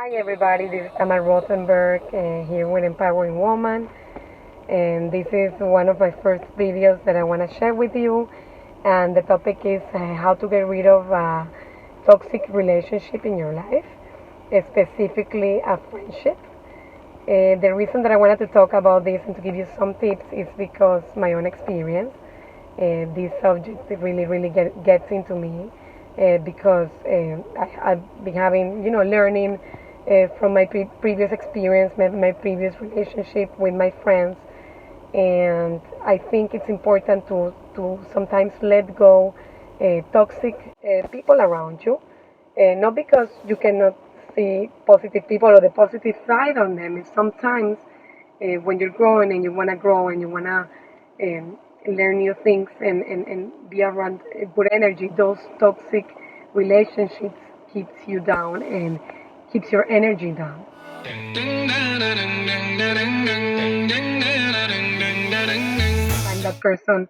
Hi everybody, this is Tamar Rothenberg here with Empowering Woman, and this is one of my first videos that I want to share with you. And the topic is how to get rid of a toxic relationship in your life, specifically a friendship. The reason that I wanted to talk about this and to give you some tips is because my own experience. This subject really gets into me because I've been having, learning from my previous experience, my previous relationship with my friends, and I think it's important to sometimes let go toxic people around you, not because you cannot see positive people or the positive side on them. It's sometimes when you're growing and you want to grow and you want to learn new things and be around good energy, those toxic relationships keeps you down and keeps your energy down. And that person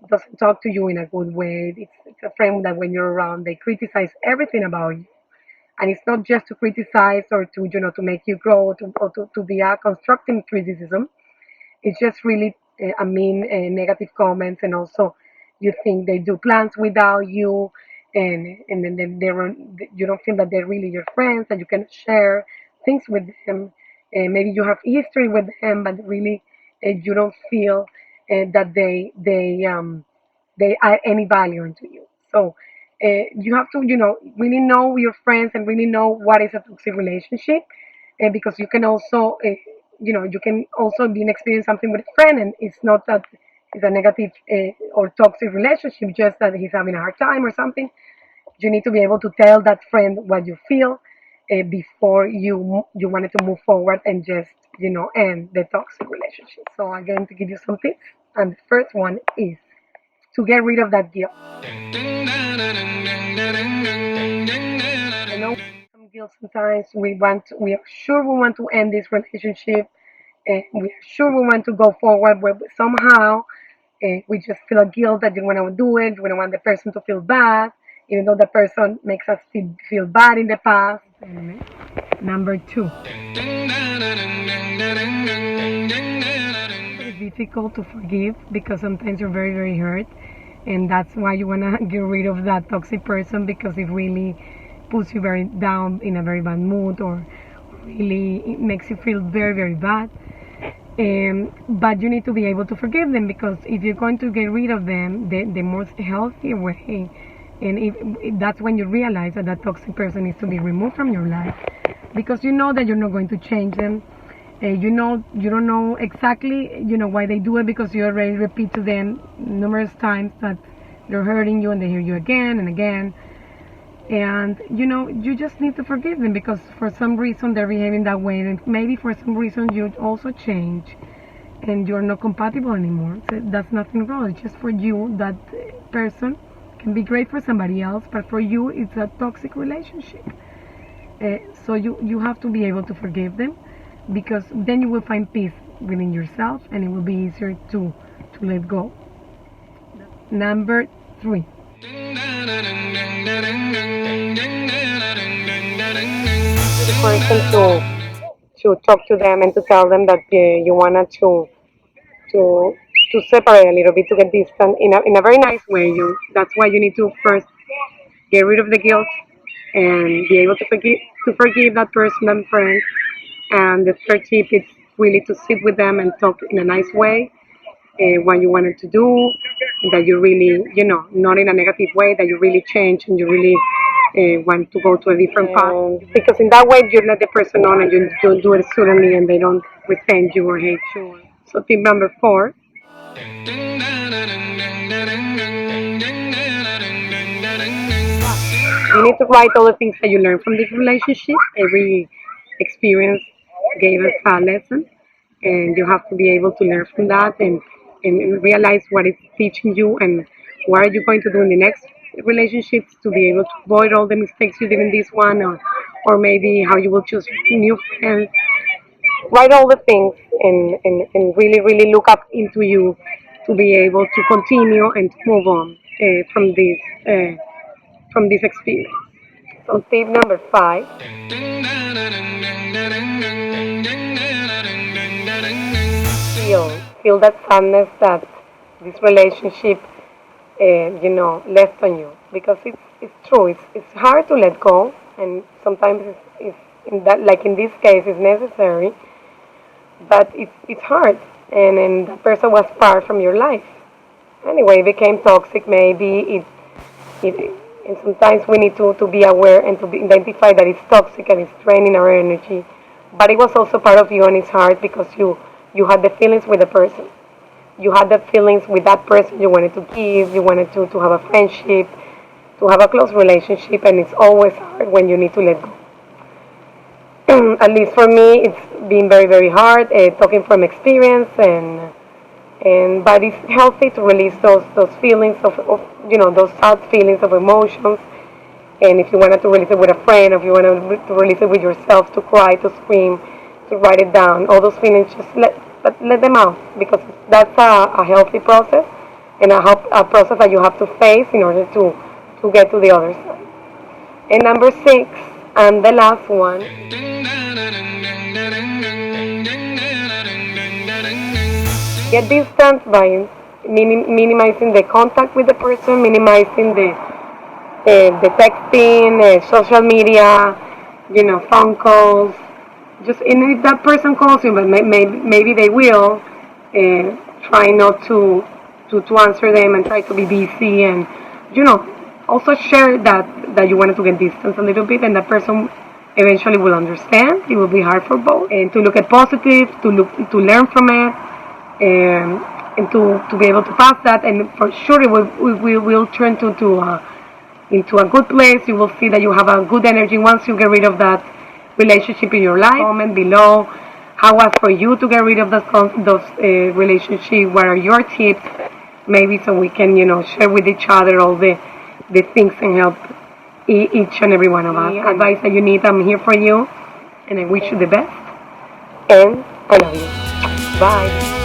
doesn't talk to you in a good way. It's a friend that when you're around, they criticize everything about you. And it's not just to criticize or to, to make you grow or to be a constructive criticism. It's just really I mean negative comments, and also you think they do plans without you, and then you don't feel that they're really your friends and you can share things with them. Maybe you have history with them, but really you don't feel that they add any value into you. So you have to really know your friends and really know what is a toxic relationship, because you can also you can also be experience something with a friend, and it's not that it's a negative or toxic relationship, just that he's having a hard time or something. You need to be able to tell that friend what you feel before you wanted to move forward and just end the toxic relationship. So I'm going to give you some tips, and the first one is to get rid of that guilt. I know some guilt sometimes. We are sure we want to end this relationship, and we are sure we want to go forward, but somehow we just feel a guilt that you want to do it. We don't want the person to feel bad, even though the person makes us feel bad in the past. Number two, it's difficult to forgive because sometimes you're very hurt, and that's why you want to get rid of that toxic person, because it really puts you very down in a very bad mood, or really it makes you feel very bad. But you need to be able to forgive them, because if you're going to get rid of them the most healthy way, and that's when you realize that that toxic person needs to be removed from your life, because you know that you're not going to change them. You don't know exactly why they do it, because you already repeat to them numerous times that they're hurting you, and they hear you again and again. And you just need to forgive them, because for some reason they're behaving that way, and maybe for some reason you also change and you're not compatible anymore. So that's nothing wrong. It's just for you, that person can be great for somebody else, but for you it's a toxic relationship. So you have to be able to forgive them, because then you will find peace within yourself, and it will be easier to let go. Number three, the person to talk to them and to tell them that you wanted to to separate a little bit, to get distant in a very nice way. That's why you need to first get rid of the guilt and be able to forgive that person and friend. And the third tip is really to sit with them and talk in a nice way, what you wanted to do, that you really, not in a negative way, that you really change and you really want to go to a different path. Because in that way, you let the person know, and you don't do it suddenly, and they don't resent you or hate you. So tip number four, you need to write all the things that you learned from this relationship. Every experience gave us a lesson, and you have to be able to learn from that, and realize what it's teaching you, and what are you going to do in the next relationships to be able to avoid all the mistakes you did in this one, or maybe how you will choose new friends. Write all the things, and really look up into you to be able to continue and to move on from this experience. So tip number five, feel that sadness that this relationship, left on you. Because it's true. It's hard to let go, and sometimes it's in that, like in this case, it's necessary, but it's hard. And that person was far from your life. Anyway, it became toxic. Maybe it and sometimes we need to be aware and to identify that it's toxic and it's draining our energy. But it was also part of you and it's hard because you had the feelings with the person. You had the feelings with that person you wanted to give, you wanted to have a friendship, to have a close relationship, and it's always hard when you need to let go. At least for me, it's been very, very hard, talking from experience, and but it's healthy to release those feelings of those sad feelings of emotions. And if you wanted to release it with a friend, or if you wanted to release it with yourself, to cry, to scream, to write it down, all those feelings, just let them out, because that's a healthy process, and a process that you have to face in order to get to the other side. And number 6, and the last one, get distance by minimizing the contact with the person, minimizing the texting, social media, phone calls. Just, and if that person calls you, but maybe they will, try not to answer them and try to be busy, and also share that you wanted to get distance a little bit, and that person eventually will understand. It will be hard for both, and to look at positive, to learn from it, and to be able to pass that, and for sure it will turn into a good place. You will see that you have a good energy once you get rid of that relationship in your life. Comment below how was for you to get rid of those relationships. What are your tips? Maybe so we can share with each other all the things and help each and every one of us. Advice that you need, I'm here for you, and I wish you the best. And I love you. Bye.